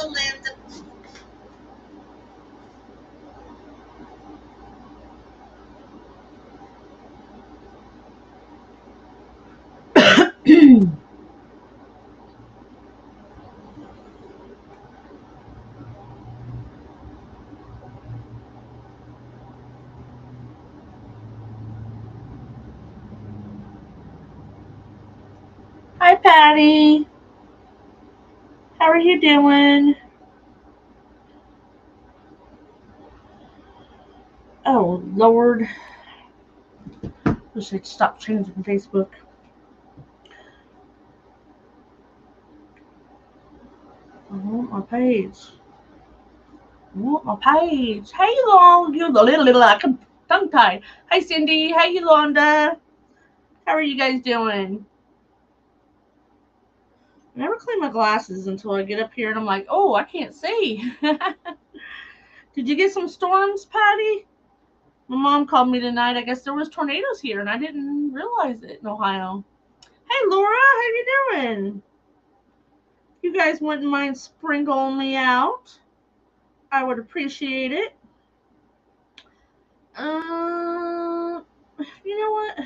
Linda. Hi, Patty. How are you doing? Oh, Lord. Wish I'd stop changing Facebook. I want my page. I want my page. Hey, Long. You little. I can tongue tied. Hi, Cindy. Hey, Yolanda. How are you guys doing? I never clean my glasses until I get up here and I'm like, oh, I can't see. Did you get some storms, Patty? My mom called me tonight. I guess there was tornadoes here and I didn't realize it in Ohio. Hey, Laura. How you doing? You guys wouldn't mind sprinkling me out, I would appreciate it. Uh, you know what?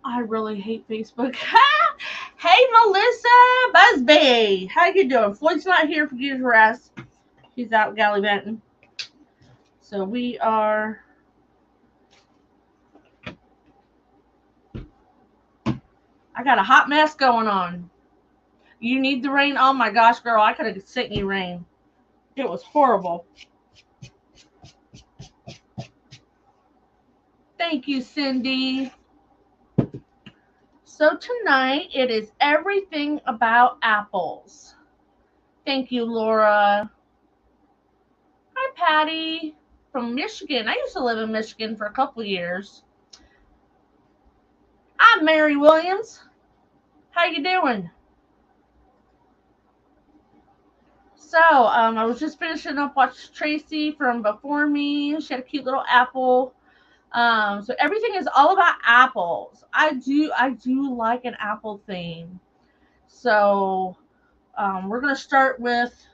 I really hate Facebook. Hey, Melissa Busby. How you doing? Floyd's not here for you to harass. He's out gallivanting. So we are. I got a hot mess going on. You need the rain? Oh my gosh, girl, I could have sent you rain. It was horrible. Thank you, Cindy. So tonight it is everything about apples. Thank you, Laura. Hi, Patty from Michigan. I used to live in Michigan for a couple years. I'm Mary Williams. How you doing? So, I was just finishing up watching Tracy from before me. She had a cute little apple. So everything is all about apples. I do like an apple theme. So, we're gonna start with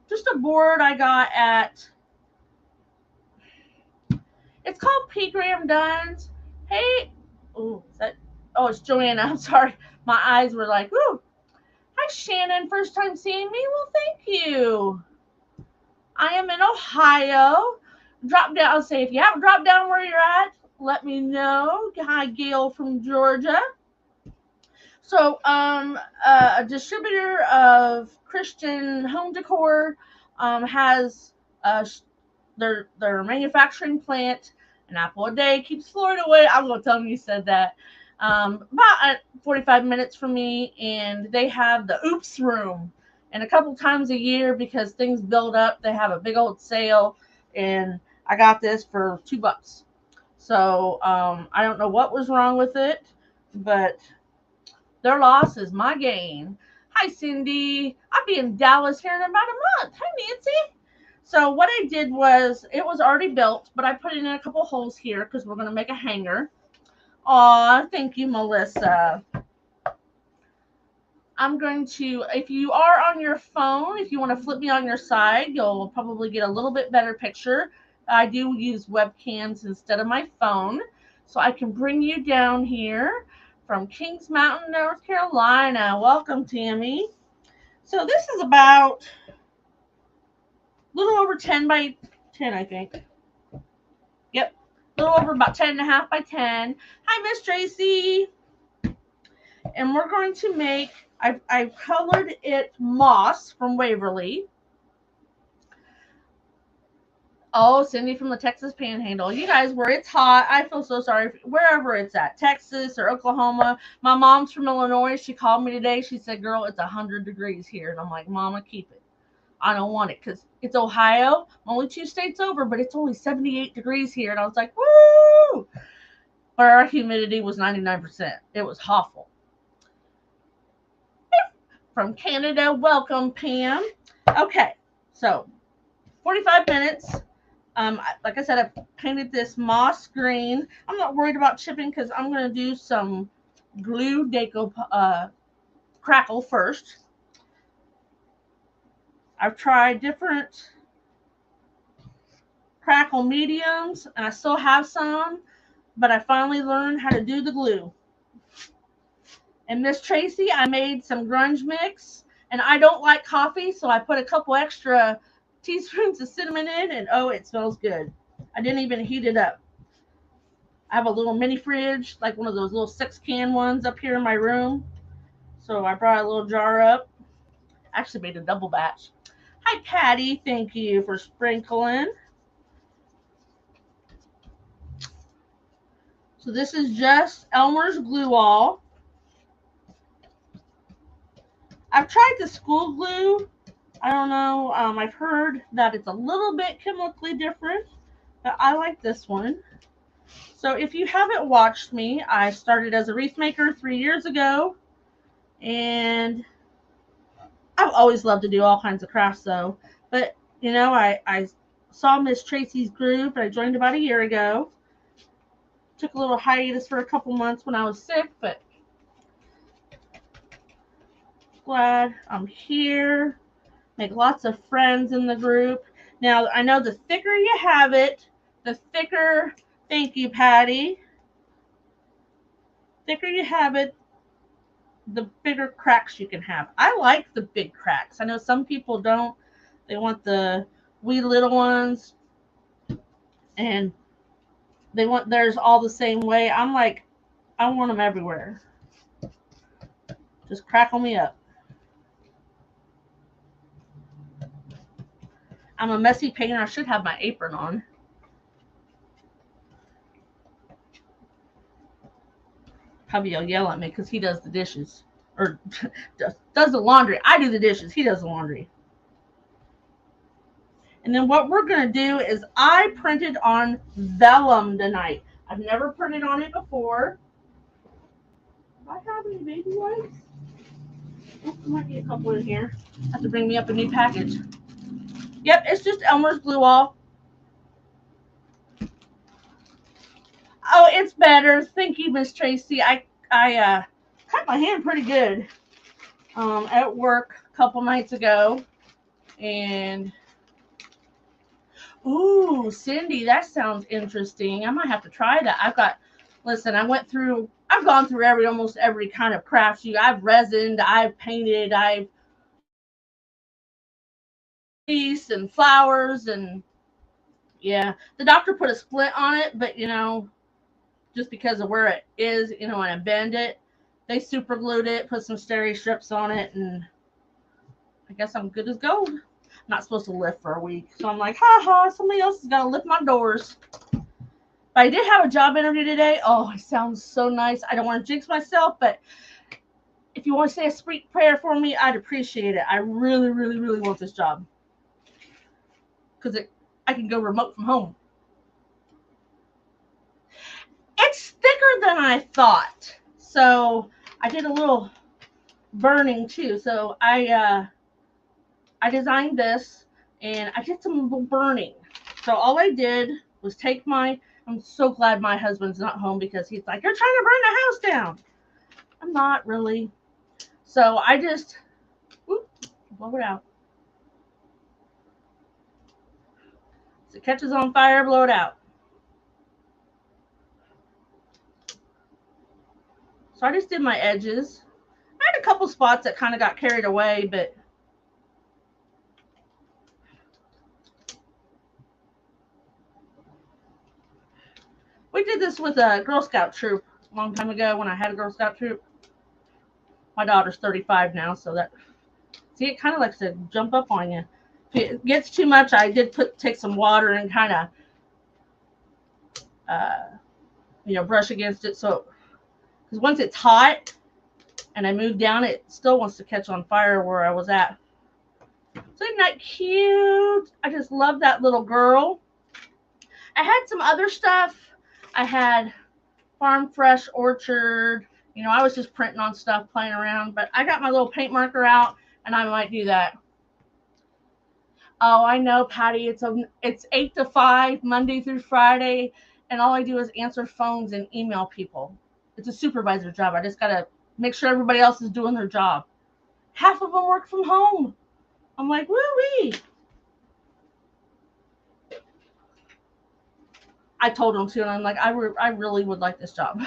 just a board I got at. It's called P. Graham Dunn's. Hey, oh, is that? Oh, it's Joanna. I'm sorry. My eyes were like, woo. Hi, Shannon. First time seeing me? Well, thank you. I am in Ohio. Drop down. I'll say if you haven't dropped down where you're at, let me know. Hi, Gail from Georgia. So, a distributor of Christian home decor has their manufacturing plant. An apple a day keeps Florida away. I'm gonna tell them you said that. About 45 minutes from me, and they have the Oops Room. And a couple times a year, because things build up, they have a big old sale, and I got this for $2. So I don't know what was wrong with it, but their loss is my gain. Hi, Cindy. I'll be in Dallas here in about a month. Hi, Nancy. So what I did was, it was already built, but I put it in a couple holes here because we're going to make a hanger. Aw, thank you, Melissa. I'm going to, if you are on your phone, if you want to flip me on your side, you'll probably get a little bit better picture. I do use webcams instead of my phone, so I can bring you down here from Kings Mountain, North Carolina. Welcome, Tammy. So this is about a little over 10 by 10, I think. Yep, a little over about 10 and a half by 10. Hi, Miss Tracy. And we're going to make, I've colored it moss from Waverly. Oh, Cindy from the Texas Panhandle. You guys, where it's hot, I feel so sorry. Wherever it's at, Texas or Oklahoma. My mom's from Illinois. She called me today. She said, girl, it's 100 degrees here. And I'm like, Mama, keep it. I don't want it because it's Ohio. I'm only 2 states over, but it's only 78 degrees here. And I was like, woo! But our humidity was 99%. It was awful. From Canada, welcome, Pam. Okay, so 45 minutes. Like I said, I painted this moss green. I'm not worried about chipping because I'm going to do some glue deco crackle first. I've tried different crackle mediums, and I still have some, but I finally learned how to do the glue. And Miss Tracy, I made some grunge mix, and I don't like coffee, so I put a couple extra teaspoons of cinnamon in, and oh, it smells good. I didn't even heat it up. I have a little mini fridge, like one of those little 6-can ones up here in my room. So I brought a little jar up. Actually made a double batch. Hi, Patty. Thank you for sprinkling. So this is just Elmer's Glue All. I've tried the school glue. I don't know. I've heard that it's a little bit chemically different, but I like this one. So if you haven't watched me, I started as a wreath maker 3 years ago, and I've always loved to do all kinds of crafts though. But you know, I saw Miss Tracy's Groove, and I joined about a year ago. Took a little hiatus for a couple months when I was sick, but glad I'm here. Make lots of friends in the group. Now, I know the thicker you have it, the thicker, thank you, Patty, thicker you have it, the bigger cracks you can have. I like the big cracks. I know some people don't. They want the wee little ones, and they want theirs all the same way. I'm like, I want them everywhere. Just crackle me up. I'm a messy painter. I should have my apron on. Hubby will yell at me because he does the dishes. Or does the laundry. I do the dishes. He does the laundry. And then what we're going to do is I printed on vellum tonight. I've never printed on it before. Do I have any baby wipes? Oh, there might be a couple in here. I have to bring me up a new package. Yep, it's just Elmer's Glue All. Oh, it's better. Thank you, Miss Tracy. I cut my hand pretty good at work a couple nights ago. And ooh, Cindy, that sounds interesting. I might have to try that. Listen, I've gone through almost every kind of craft. I've resined, I've painted, I've pieced and flowers, and yeah, the doctor put a splint on it, but just because of where it is, and I bend it, they super glued it, put some steri strips on it, and I guess I'm good as gold. I'm not supposed to lift for a week, so I'm like, somebody else has got to lift my doors. But I did have a job interview today. Oh, it sounds so nice. I don't want to jinx myself, but if you want to say a sweet prayer for me, I'd appreciate it. I really, really, really want this job because I can go remote from home. It's thicker than I thought, so I did a little burning too. So I designed this, and I did some burning. So all I did was take I'm so glad my husband's not home because he's like, you're trying to burn the house down. I'm not really. So I just blow it out. If it catches on fire, blow it out. So I just did my edges. I had a couple spots that kind of got carried away, but we did this with a Girl Scout troop a long time ago when I had a Girl Scout troop. My daughter's 35 now, so it kind of likes to jump up on you. If it gets too much, I did take some water and kind of, brush against it. So, because once it's hot and I move down, it still wants to catch on fire where I was at. So isn't that cute? I just love that little girl. I had some other stuff. I had Farm Fresh Orchard. I was just printing on stuff, playing around. But I got my little paint marker out, and I might do that. Oh, I know, Patty. It's 8 to 5, Monday through Friday, and all I do is answer phones and email people. It's a supervisor job. I just got to make sure everybody else is doing their job. Half of them work from home. I'm like, woo-wee. I told him to, and I'm like, I really would like this job.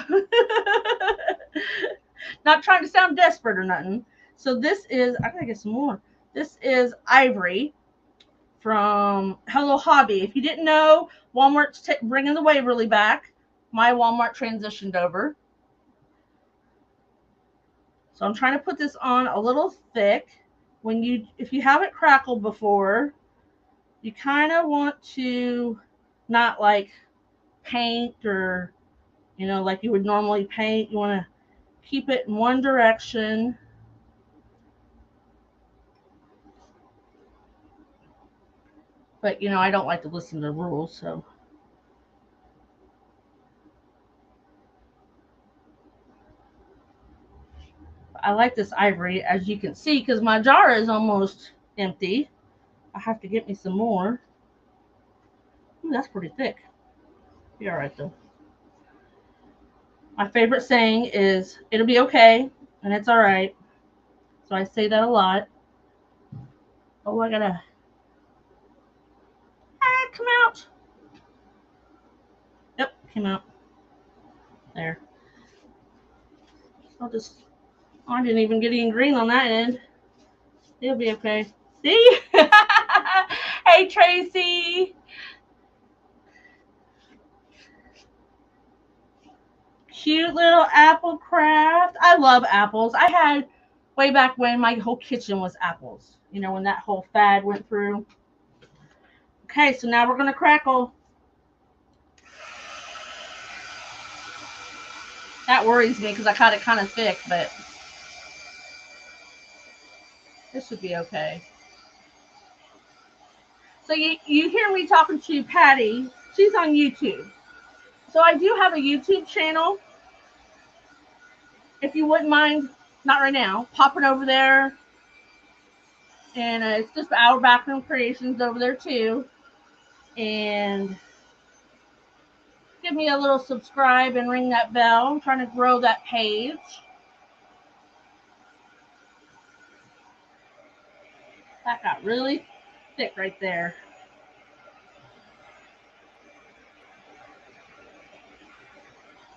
Not trying to sound desperate or nothing. So this is, I gotta get some more. This is ivory from Hello Hobby. If you didn't know, Walmart's bringing the Waverly back. My Walmart transitioned over. So I'm trying to put this on a little thick. If you haven't crackled before, you kind of want to not like paint or, like you would normally paint. You want to keep it in one direction. But, I don't like to listen to the rules, so. I like this ivory, as you can see, because my jar is almost empty. I have to get me some more. Ooh, that's pretty thick. Be all right, though. My favorite saying is, it'll be okay, and it's all right. So I say that a lot. Oh, I gotta. Come out. Yep, came out. There. I'll just. Oh, I didn't even get any green on that end. It'll be okay. See? Hey, Tracy. Cute little apple craft. I love apples. I had way back when my whole kitchen was apples. When that whole fad went through. Okay, so now we're going to crackle. That worries me because I got it kind of thick, but this should be okay. So you hear me talking to Patty. She's on YouTube. So I do have a YouTube channel. If you wouldn't mind, not right now, popping over there. And it's just Our Backroom Creations over there too. And give me a little subscribe and ring that bell. I'm trying to grow that page. That got really thick right there.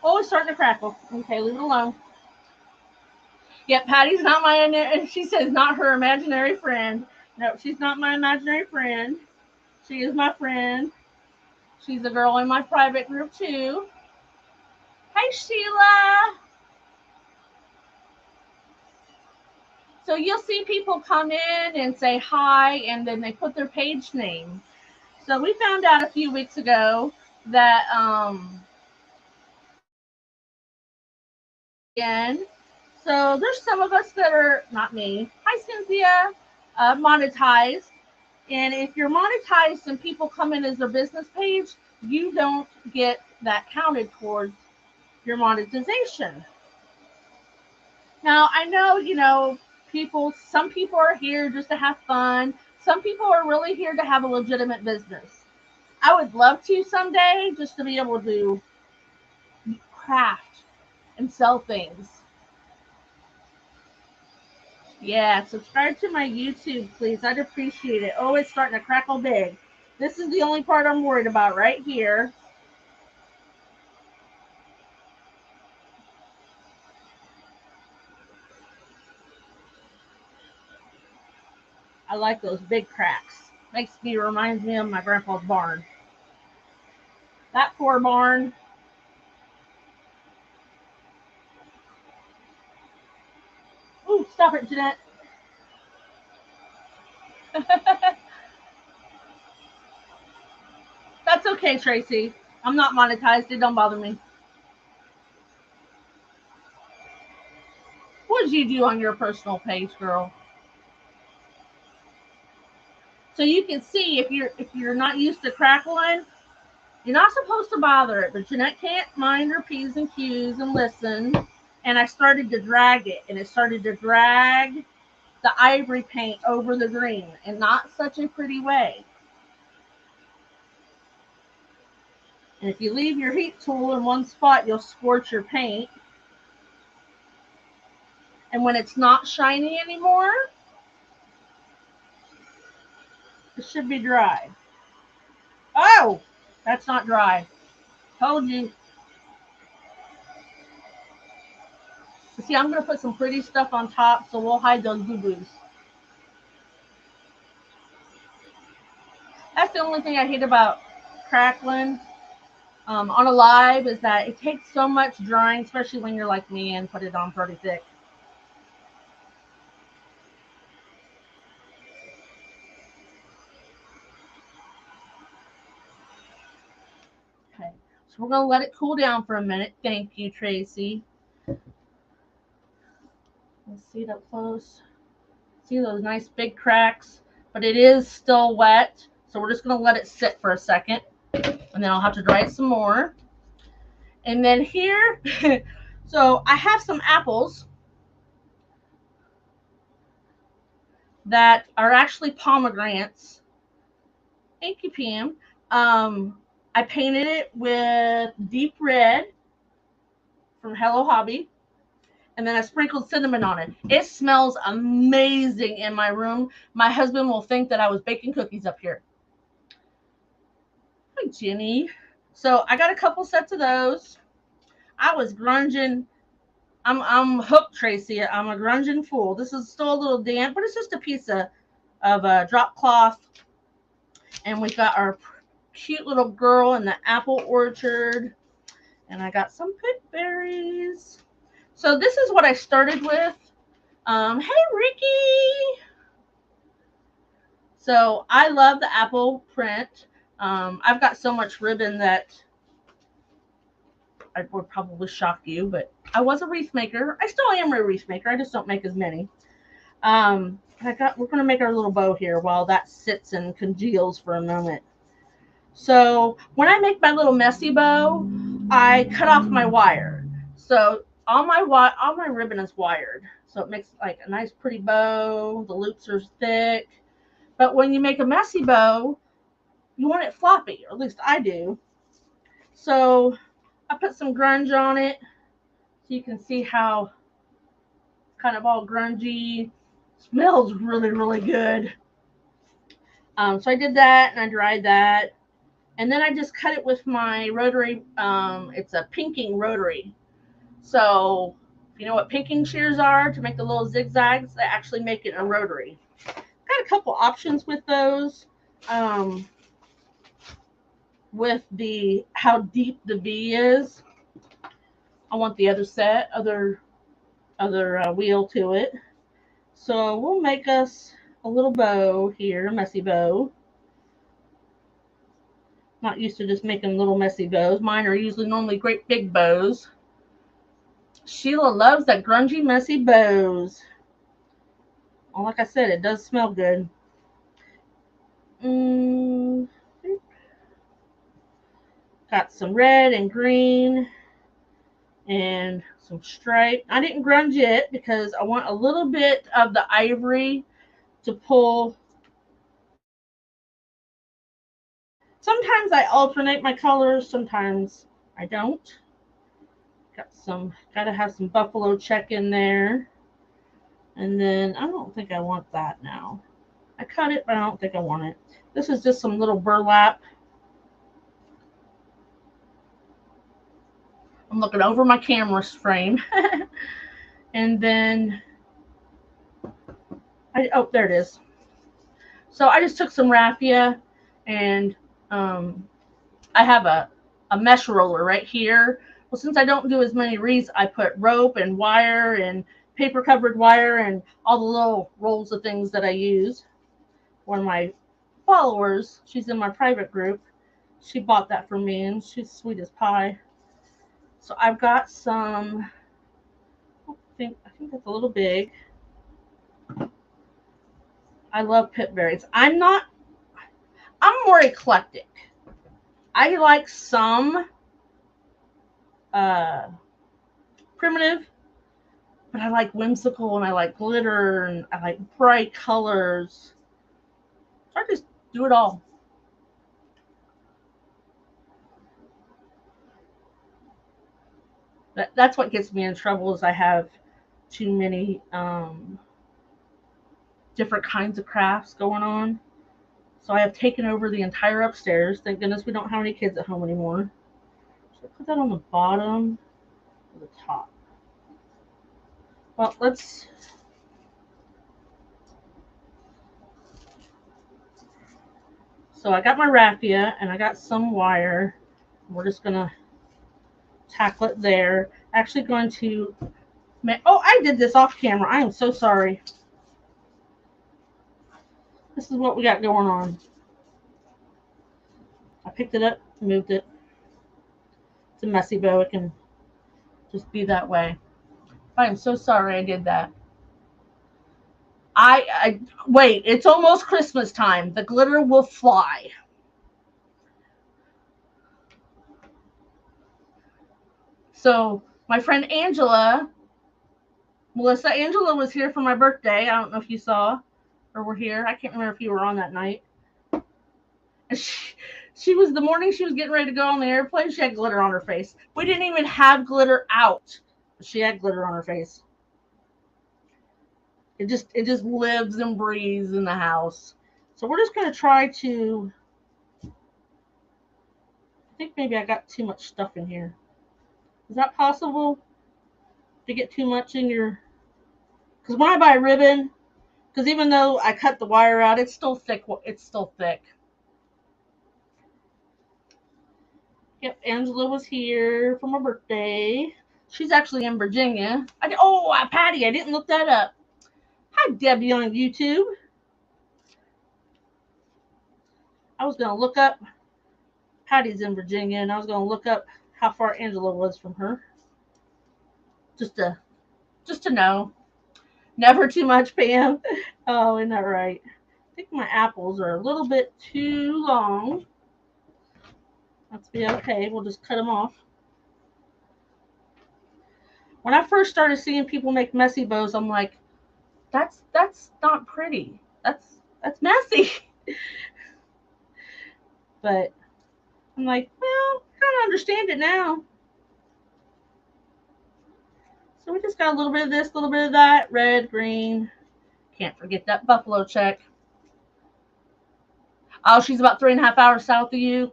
Oh, it's starting to crackle. Okay, leave it alone. Yep, Patty's not my, she says not her imaginary friend. No, she's not my imaginary friend. She is my friend. She's a girl in my private group too. Hi, Sheila. So you'll see people come in and say hi, and then they put their page name. So we found out a few weeks ago that again, so there's some of us that are not me. Hi, Cynthia. Monetized, and if you're monetized and people come in as their business page, you don't get that counted towards your monetization. Now I know, some people are here just to have fun. Some people are really here to have a legitimate business. I would love to someday just to be able to craft and sell things. Yeah, subscribe to my YouTube, please. I'd appreciate it. Oh, it's starting to crackle big. This is the only part I'm worried about right here. I like those big cracks. Reminds me of my grandpa's barn. That poor barn. Ooh, stop it, Jeanette. That's okay, Tracy. I'm not monetized. It don't bother me. What did you do on your personal page, girl? So you can see if you're not used to crackling, you're not supposed to bother it. But Jeanette can't mind her P's and Q's and listen. And I started to drag it, and it started to drag the ivory paint over the green in not such a pretty way. And if you leave your heat tool in one spot, you'll scorch your paint. And when it's not shiny anymore, It should be dry. Oh, that's not dry. Told you. See, I'm going to put some pretty stuff on top, so we'll hide those boo-boos. That's the only thing I hate about crackling on a live is that it takes so much drying, especially when you're like me and put it on pretty thick. Okay, so we're going to let it cool down for a minute. Thank you, Tracy. Let's see it up close. See those nice big cracks, but it is still wet, so we're just going to let it sit for a second, and then I'll have to dry it some more. And then here, so I have some apples that are actually pomegranates. Thank you, Pam. I painted it with deep red from Hello Hobby, and then I sprinkled cinnamon on it. It smells amazing in my room. My husband will think that I was baking cookies up here. Hi, Jenny. So I got a couple sets of those. I was grunging. I'm hooked, Tracy. I'm a grunging fool. This is still a little damp, but it's just a piece of drop cloth. And we got our cute little girl in the apple orchard. And I got some pit berries. So this is what I started with. Hey, Ricky. So I love the apple print. I've got so much ribbon that I would probably shock you, but I was a wreath maker. I still am a wreath maker. I just don't make as many. We're going to make our little bow here while that sits and congeals for a moment. So when I make my little messy bow, I cut off my wire. So all my ribbon is wired. So it makes like a nice pretty bow. The loops are thick. But when you make a messy bow, you want it floppy, or at least I do. So I put some grunge on it so you can see how kind of all grungy. Smells really, really good. So I did that and I dried that. And then I just cut it with my rotary. It's a pinking rotary. So if you know what pinking shears are to make the little zigzags, they actually make it a rotary. Got a couple options with those. With the how deep the V is. I want the other wheel to it. So we'll make us a little bow here, a messy bow. Not used to just making little messy bows. Mine are usually normally great big bows. Sheila loves that grungy, messy bows. Well, like I said, it does smell good. Got some red and green and some stripe. I didn't grunge it because I want a little bit of the ivory to pull. Sometimes I alternate my colors, sometimes I don't. Gotta have some buffalo check in there. And then I don't think I want that now. I cut it, but I don't think I want it. This is just some little burlap. I'm looking over my camera frame. And then, oh, there it is. So I just took some raffia and I have a mesh roller right here. Well, since I don't do as many wreaths, I put rope and wire and paper covered wire and all the little rolls of things that I use. One of my followers, she's in my private group, she bought that for me and she's sweet as pie. So I've got some, I think that's a little big. I love pip berries. I'm more eclectic. I like some primitive, but I like whimsical and I like glitter and I like bright colors. So I just do it all. That's what gets me in trouble is I have too many different kinds of crafts going on. So I have taken over the entire upstairs. Thank goodness we don't have any kids at home anymore. So I put that on the bottom or the top. Well, let's... So I got my raffia and I got some wire. We're just going to tackle it there. Actually going to... Oh, I did this off camera. I am so sorry. This is what we got going on. I picked it up, moved it. It's a messy bow. It can just be that way. I am so sorry I did that. I wait, it's almost Christmas time. The glitter will fly. So my friend Angela was here for my birthday. I don't know if you saw or were here. I can't remember if you were on that night. And she was, the morning she was getting ready to go on the airplane, she had glitter on her face. We didn't even have glitter out. She had glitter on her face. It just lives and breathes in the house. So we're just going to try to... I think maybe I got too much stuff in here. Is that possible? To get too much in your... Because when I buy ribbon, because even though I cut the wire out, it's still thick. It's still thick. Yep, Angela was here for my birthday. She's actually in Virginia. Patty, I didn't look that up. Hi, Debbie on YouTube. I was going to look up... Patty's in Virginia, and I was going to look up how far Angela was from her. Just to know. Never too much, Pam. Oh, isn't that right? I think my apples are a little bit too long. That's be okay. We'll just cut them off. When I first started seeing people make messy bows, I'm like, that's not pretty. That's messy. But I'm like, well, I kind of understand it now. So we just got a little bit of this, a little bit of that, red, green. Can't forget that buffalo check. Oh, she's about 3.5 hours south of you.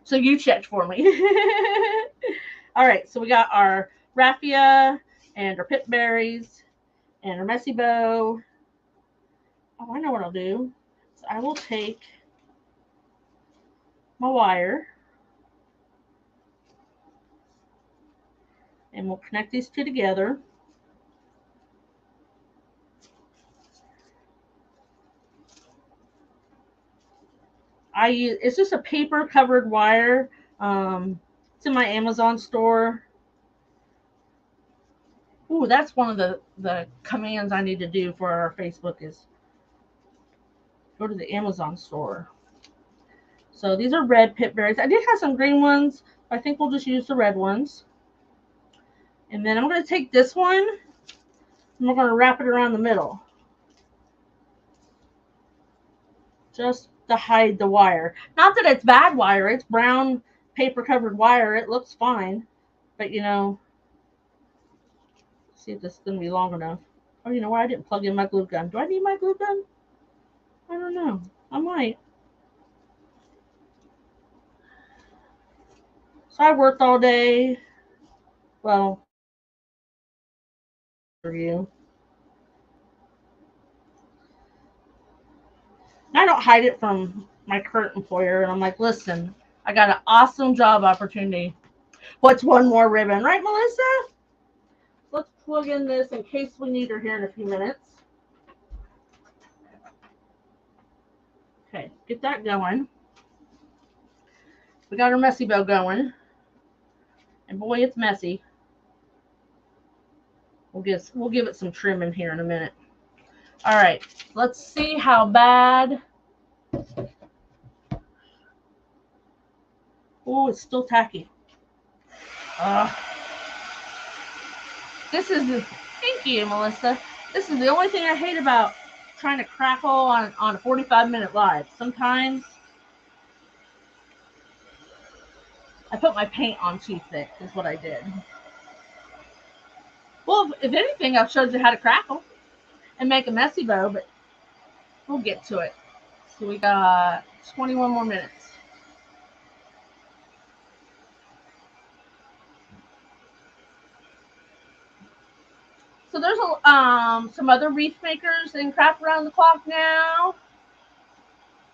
So you checked for me. All right, so we got our raffia and our pip berries and our messy bow. Oh, I know what I'll do. So I will take my wire and we'll connect these two together. It's just a paper covered wire. It's in my Amazon store. Ooh, that's one of the commands I need to do for our Facebook is go to the Amazon store. So these are red pip berries. I did have some green ones. I think we'll just use the red ones. And then I'm going to take this one and we're going to wrap it around the middle. Just to hide the wire. Not that it's bad wire. It's brown paper covered wire. It looks fine. But you know, see if this is going to be long enough. Oh, you know what? I didn't plug in my glue gun. Do I need my glue gun? I don't know. I might. So I worked all day. Well, for you. I don't hide it from my current employer. And I'm like, listen, I got an awesome job opportunity. What's one more ribbon? Right, Melissa? Let's plug in this in case we need her here in a few minutes. Okay, get that going. We got our messy bow going. And boy, it's messy. We'll give it some trim in here in a minute. All right, let's see how bad. Oh, it's still tacky. Thank you, Melissa. This is the only thing I hate about trying to crackle on a 45-minute live. Sometimes I put my paint on too thick, is what I did. Well, if anything, I've showed you how to crackle and make a messy bow, but we'll get to it. So we got 21 more minutes. So there's some other wreath makers and craft around the clock now.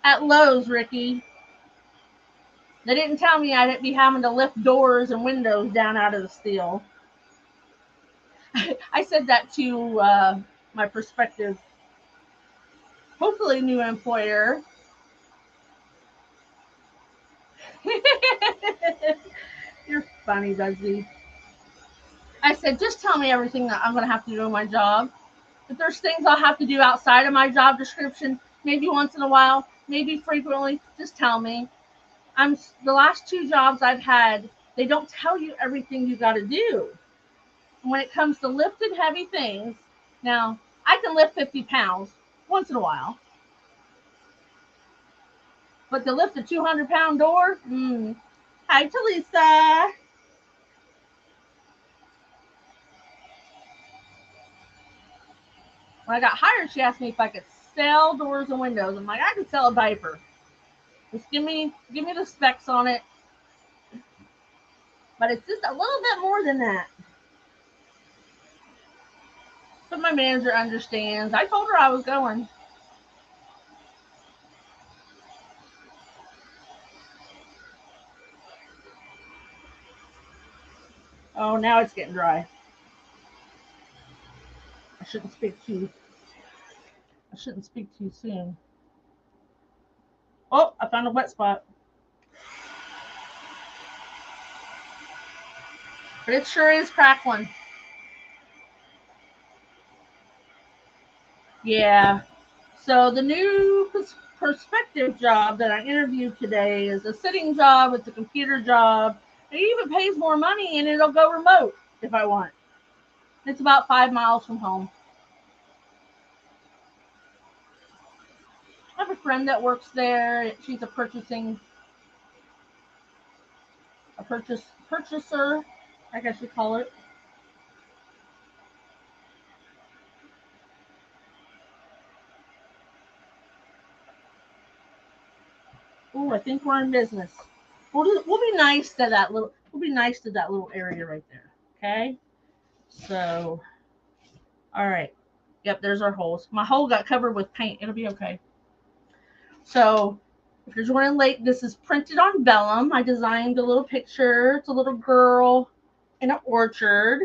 At Lowe's, Ricky. They didn't tell me I'd be having to lift doors and windows down out of the steel. I said that to my prospective, hopefully new employer. You're funny, Buzzy. I said, just tell me everything that I'm going to have to do in my job. If there's things I'll have to do outside of my job description, maybe once in a while, maybe frequently, just tell me. The last 2 jobs I've had, they don't tell you everything you got to do. When it comes to lifted heavy things, now I can lift 50 pounds once in a while, but to lift a 200-pound door, Hi, Talisa. When I got hired, she asked me if I could sell doors and windows. I'm like, I could sell a diaper. Just give me the specs on it. But it's just a little bit more than that. But my manager understands. I told her I was going. Oh, now it's getting dry. I shouldn't speak too soon. Oh, I found a wet spot. But it sure is crackling. Yeah. So the new perspective job that I interviewed today is a sitting job. It's a computer job. It even pays more money, and it'll go remote if I want. It's about 5 miles from home. I have a friend that works there. She's a purchaser, I guess you call it. Oh, I think we're in business. We'll be nice to that little. We'll be nice to that little area right there. Okay. So, all right. Yep, there's our holes. My hole got covered with paint. It'll be okay. So, if you're joining late, this is printed on vellum. I designed a little picture. It's a little girl in an orchard.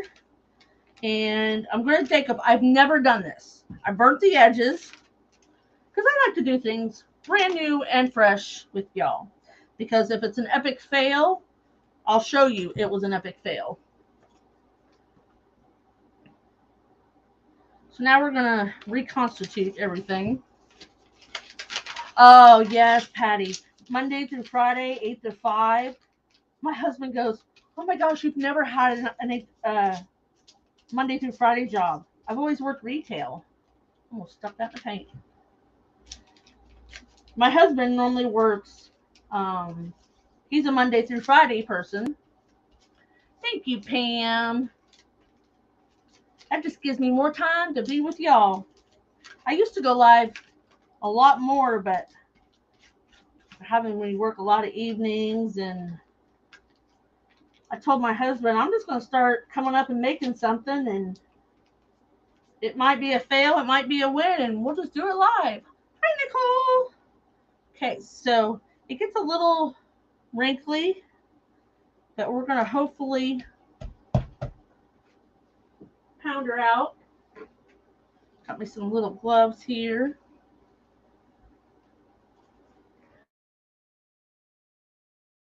And I'm going to take up. I've never done this. I burnt the edges because I like to do things brand new and fresh with y'all. Because if it's an epic fail, I'll show you it was an epic fail. So now we're going to reconstitute everything. Oh, yes, Patty. Monday through Friday, 8 to 5. My husband goes, oh my gosh, you've never had an Monday through Friday job. I've always worked retail. Almost stuck that in the paint. My husband normally works, he's a Monday through Friday person. Thank you, Pam. That just gives me more time to be with y'all. I used to go live a lot more, but having me work a lot of evenings, and I told my husband I'm just going to start coming up and making something, and it might be a fail, it might be a win, and we'll just do it live. Hi, Nicole. Okay, so it gets a little wrinkly, but we're going to hopefully pound her out. Got me some little gloves here.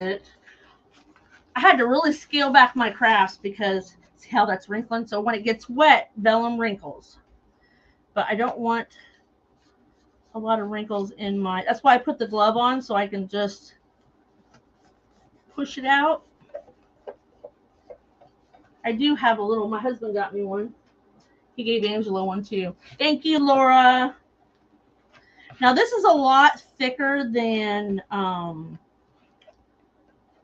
I had to really scale back my crafts because see how that's wrinkling? So when it gets wet, vellum wrinkles. But I don't want a lot of wrinkles in my, that's why I put the glove on so I can just push it out. I do have a little, my husband got me one. He gave Angela one too. Thank you, Laura. Now this is a lot thicker than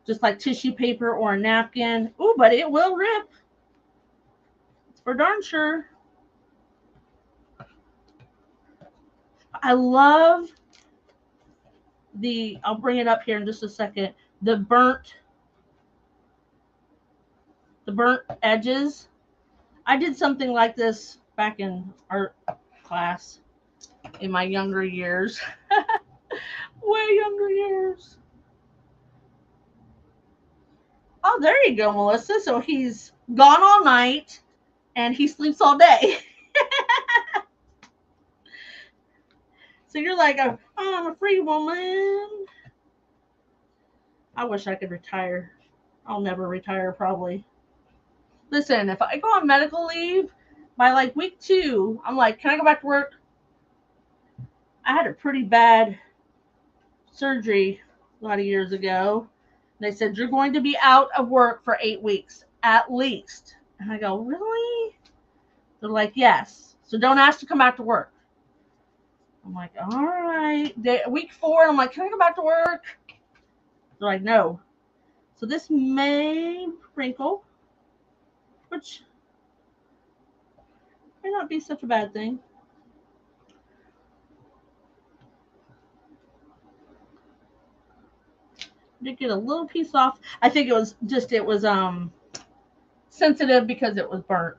just like tissue paper or a napkin. Ooh, but it will rip. It's for darn sure. I love I'll bring it up here in just a second. The burnt edges. I did something like this back in art class in my younger years. Way younger years. Oh, there you go, Melissa. So he's gone all night and he sleeps all day. So you're like, oh, I'm a free woman. I wish I could retire. I'll never retire, probably. Listen, if I go on medical leave by like week 2, I'm like, can I go back to work? I had a pretty bad surgery a lot of years ago. They said, you're going to be out of work for 8 weeks at least. And I go, really? They're like, yes. So don't ask to come back to work. I'm like, all right. Week 4, I'm like, can I go back to work? They're like, no. So this may wrinkle, which may not be such a bad thing. Did get a little piece off. I think it was sensitive because it was burnt.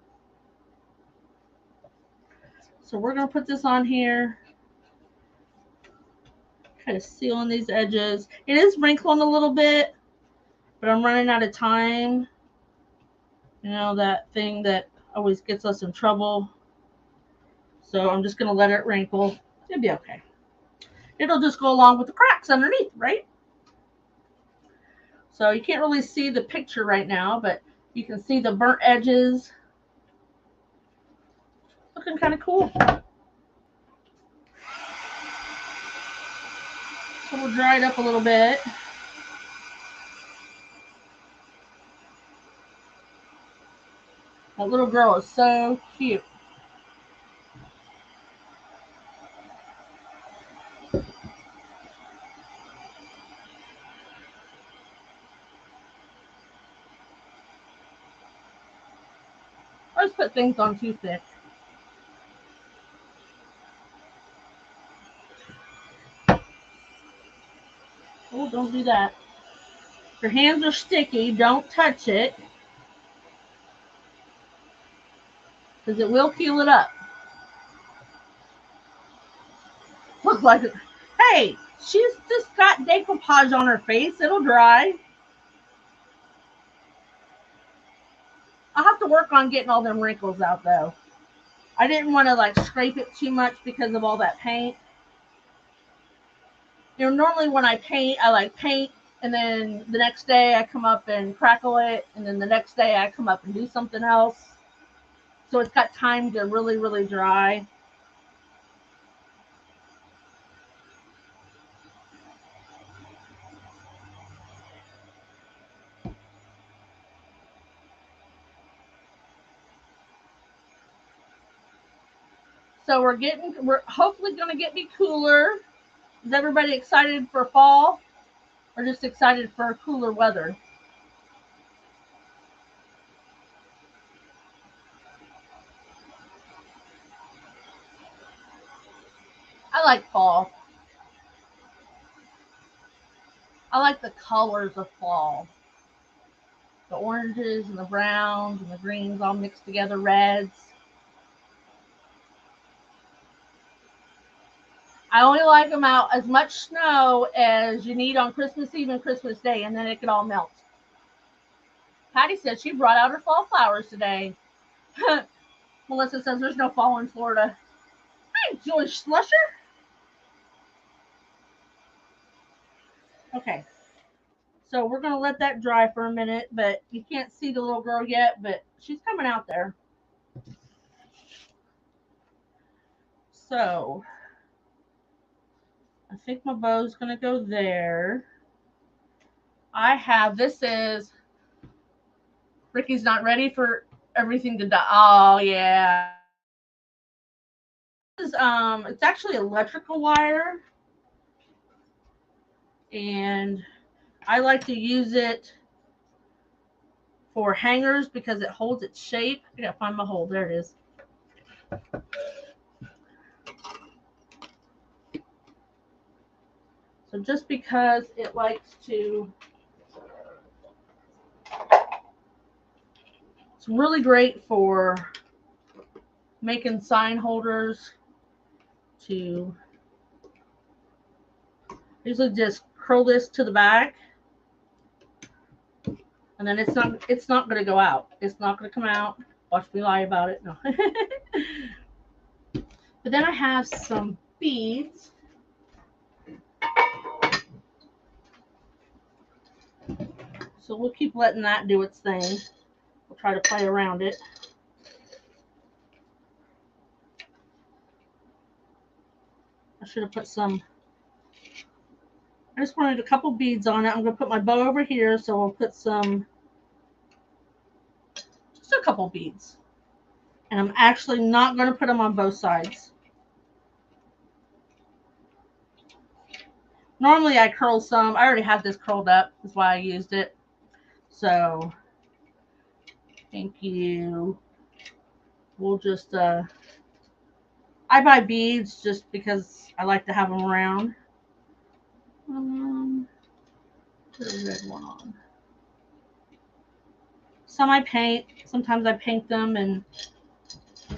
So we're gonna put this on here. Kind of sealing these edges. It is wrinkling a little bit, but I'm running out of time. You know, that thing that always gets us in trouble. So I'm just gonna let it wrinkle. It'll be okay. It'll just go along with the cracks underneath, right? So you can't really see the picture right now, but you can see the burnt edges. Looking kind of cool. So we'll dry it up a little bit. That little girl is so cute. I just put things on too thick. Oh, don't do that. If your hands are sticky, don't touch it, because it will peel it up. Look like it. Hey, she's just got decoupage on her face. It'll dry. I'll have to work on getting all them wrinkles out, though. I didn't want to like scrape it too much because of all that paint. You know, normally when I paint, I like paint, and then the next day I come up and crackle it, and then the next day I come up and do something else. So it's got time to really, really dry. So we're hopefully going to get me cooler. Is everybody excited for fall or just excited for cooler weather? I like fall. I like the colors of fall. The oranges and the browns and the greens all mixed together, reds. I only like them out as much snow as you need on Christmas Eve and Christmas Day, and then it can all melt. Patty said she brought out her fall flowers today. Melissa says there's no fall in Florida. Hi, Joy Slusher. Okay, so we're going to let that dry for a minute, but you can't see the little girl yet, but she's coming out there. So I think my bow's going to go there. This is, Ricky's not ready for everything to die. Oh, yeah. It's actually electrical wire, and I like to use it for hangers because it holds its shape. I gotta find my hole. There it is. So just because it likes to, it's really great for making sign holders. To usually just curl this to the back, and then it's not going to go out. It's not going to come out. Watch me lie about it. No. But then I have some beads. So we'll keep letting that do its thing. We'll try to play around it. I should have put some. I just wanted a couple beads on it. I'm going to put my bow over here, so we'll put some, just a couple beads. And I'm actually not going to put them on both sides. Normally I curl some. I already had this curled up. That's why I used it. So, thank you. We'll just, I buy beads just because I like to have them around. Put a red one on. Some I paint. Sometimes I paint them, and so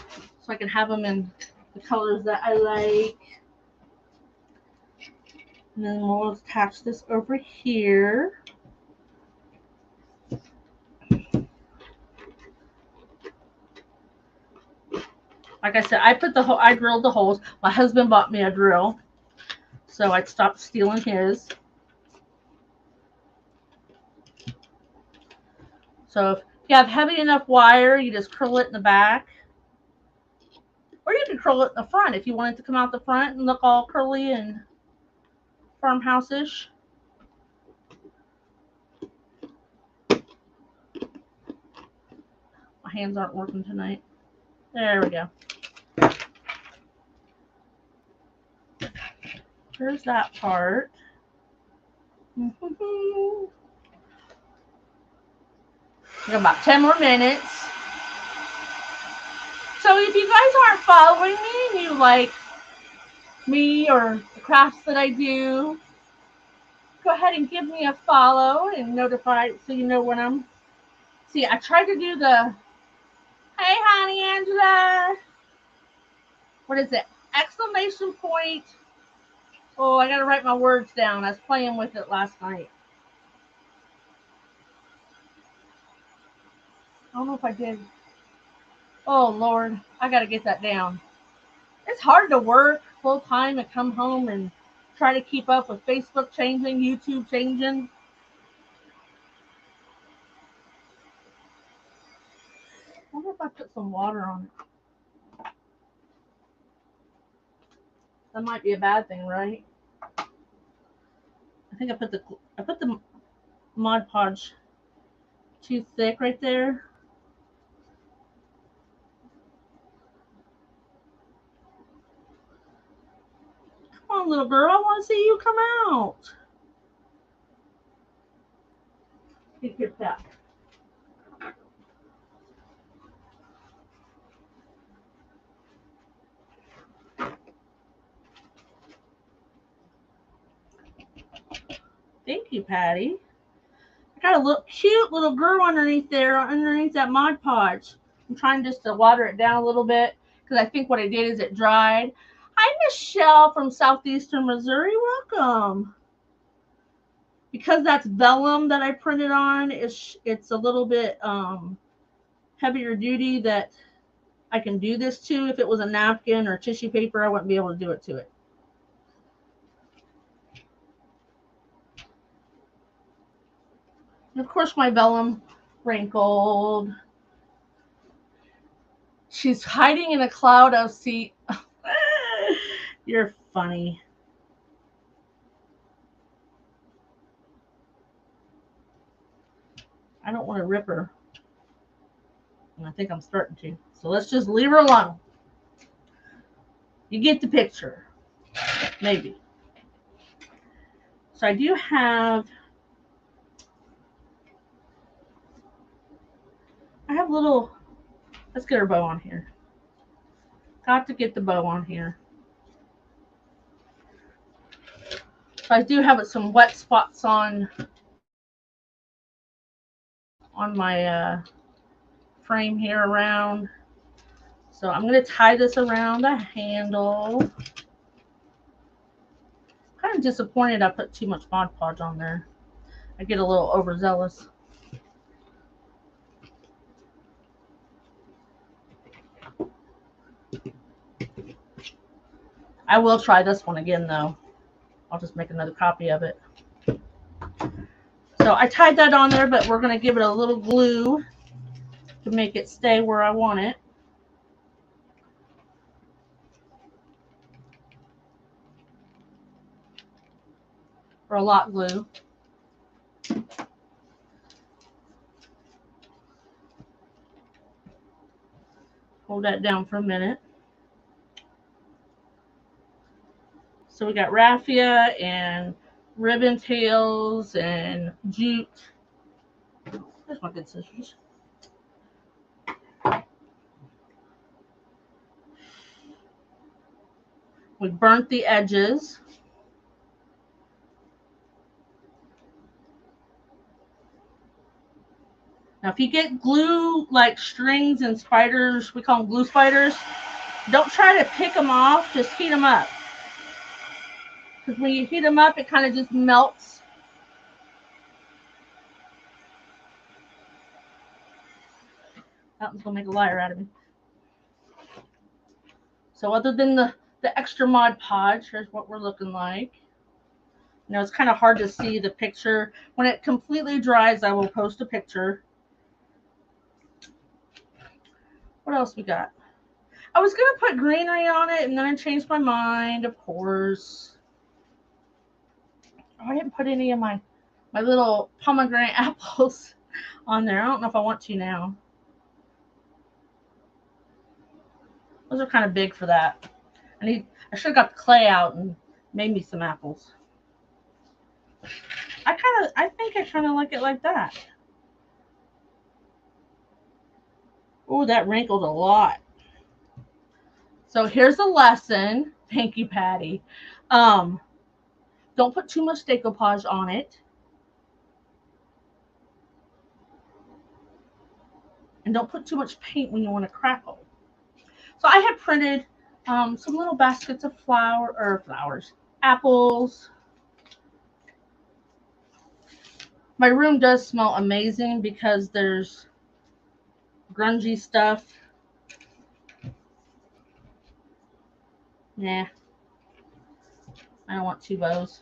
I can have them in the colors that I like. And then we'll attach this over here. Like I said, I drilled the holes. My husband bought me a drill, so I stopped stealing his. So if you have heavy enough wire, you just curl it in the back. Or you can curl it in the front if you want it to come out the front and look all curly and farmhouse-ish. My hands aren't working tonight. There we go. There's that part. We got about 10 more minutes. So if you guys aren't following me and you like me or the crafts that I do, go ahead and give me a follow and notify so you know when I'm. See, I tried to do the, hey honey Angela. What is it? Exclamation point. Oh, I gotta write my words down. I was playing with it last night. I don't know if I did. Oh Lord, I gotta get that down. It's hard to work full time and come home and try to keep up with Facebook changing, YouTube changing. I wonder if I put some water on it. That might be a bad thing, right? I think I put the Mod Podge too thick right there. Come on, little girl, I want to see you come out. Get that. Thank you, Patty. I got a little cute little girl underneath there, underneath that Mod Podge. I'm trying just to water it down a little bit because I think what I did is it dried. Hi, Michelle from Southeastern Missouri. Welcome. Because that's vellum that I printed on, it's a little bit heavier duty that I can do this to. If it was a napkin or tissue paper, I wouldn't be able to do it to it. And of course, my vellum wrinkled. She's hiding in a cloud of sea. You're funny. I don't want to rip her. And I think I'm starting to. So let's just leave her alone. You get the picture. Maybe. So I do have, little, let's get her bow on here. Got to get the bow on here. So I do have some wet spots on my frame here around. So I'm going to tie this around the handle. Kind of disappointed I put too much Mod Podge on there. I get a little overzealous. I will try this one again though. I'll just make another copy of it. So I tied that on there, but we're going to give it a little glue to make it stay where I want it. Or a lot glue. Hold that down for a minute. So we got raffia and ribbon tails and jute. There's my good scissors. We burnt the edges. Now, if you get glue like strings and spiders, we call them glue spiders, don't try to pick them off, just heat them up. Because when you heat them up, it kind of just melts. That one's going to make a liar out of me. So other than the extra Mod Podge, here's what we're looking like. You know, it's kind of hard to see the picture. When it completely dries, I will post a picture. What else we got? I was going to put greenery on it, and then I changed my mind, of course. Oh, I didn't put any of my little pomegranate apples on there. I don't know if I want to now. Those are kind of big for that. I should have got the clay out and made me some apples. I think I kind of like it like that. Oh, that wrinkled a lot. So here's a lesson. Thank you, Patty. Don't put too much decoupage on it. And don't put too much paint when you want to crackle. So I had printed some little baskets of flowers, apples. My room does smell amazing because there's grungy stuff. Nah, I don't want two bows.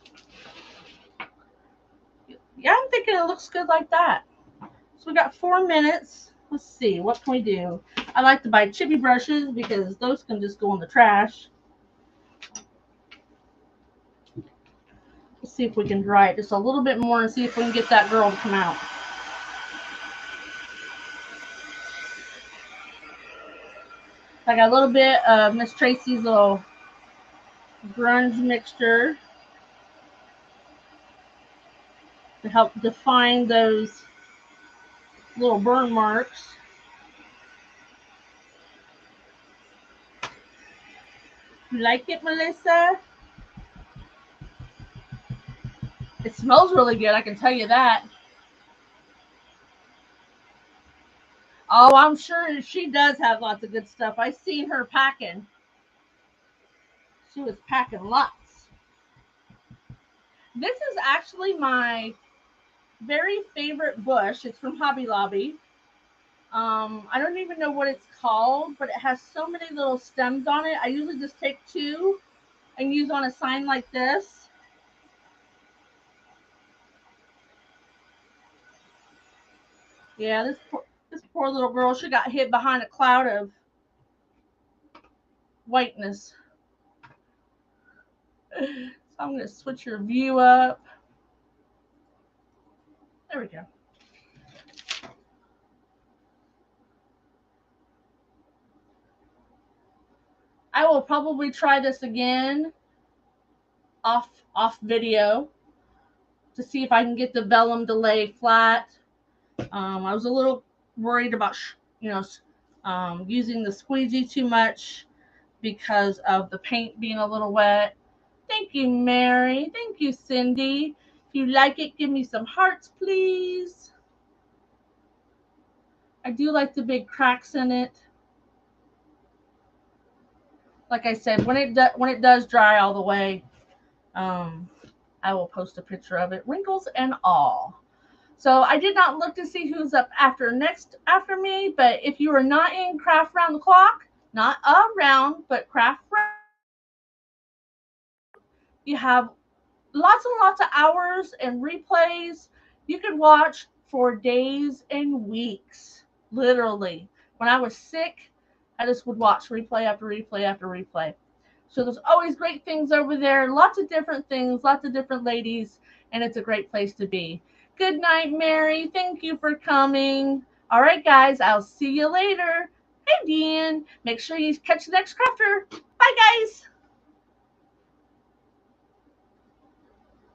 Yeah, I'm thinking it looks good like that. So we got 4 minutes. Let's see, what can we do? I like to buy chippy brushes because those can just go in the trash. Let's see if we can dry it just a little bit more and see if we can get that girl to come out. I got a little bit of Miss Tracy's little grunge mixture to help define those little burn marks. You like it, Melissa? It smells really good, I can tell you that. Oh, I'm sure she does have lots of good stuff. I've seen her packing. She was packing lots. This is actually my very favorite bush. It's from Hobby Lobby. I don't even know what it's called, but it has so many little stems on it. I usually just take 2 and use on a sign like this. Yeah, this poor little girl, she got hid behind a cloud of whiteness. So I'm going to switch your view up. There we go. I will probably try this again off video to see if I can get the vellum to lay flat. I was a little worried about using the squeegee too much because of the paint being a little wet. Thank you, Mary. Thank you, Cindy. If you like it, give me some hearts, please. I do like the big cracks in it. Like I said, when it does dry all the way, I will post a picture of it, wrinkles and all. So I did not look to see who's up next after me, but if you are not in Craft Round the Clock, not around, but Craft Round, you have lots and lots of hours and replays you could watch for days and weeks. Literally. When I was sick, I just would watch replay after replay after replay. So there's always great things over there, lots of different things, lots of different ladies, and it's a great place to be. Good night, Mary. Thank you for coming. All right, guys, I'll see you later. Hey, Dean. Make sure you catch the next crafter.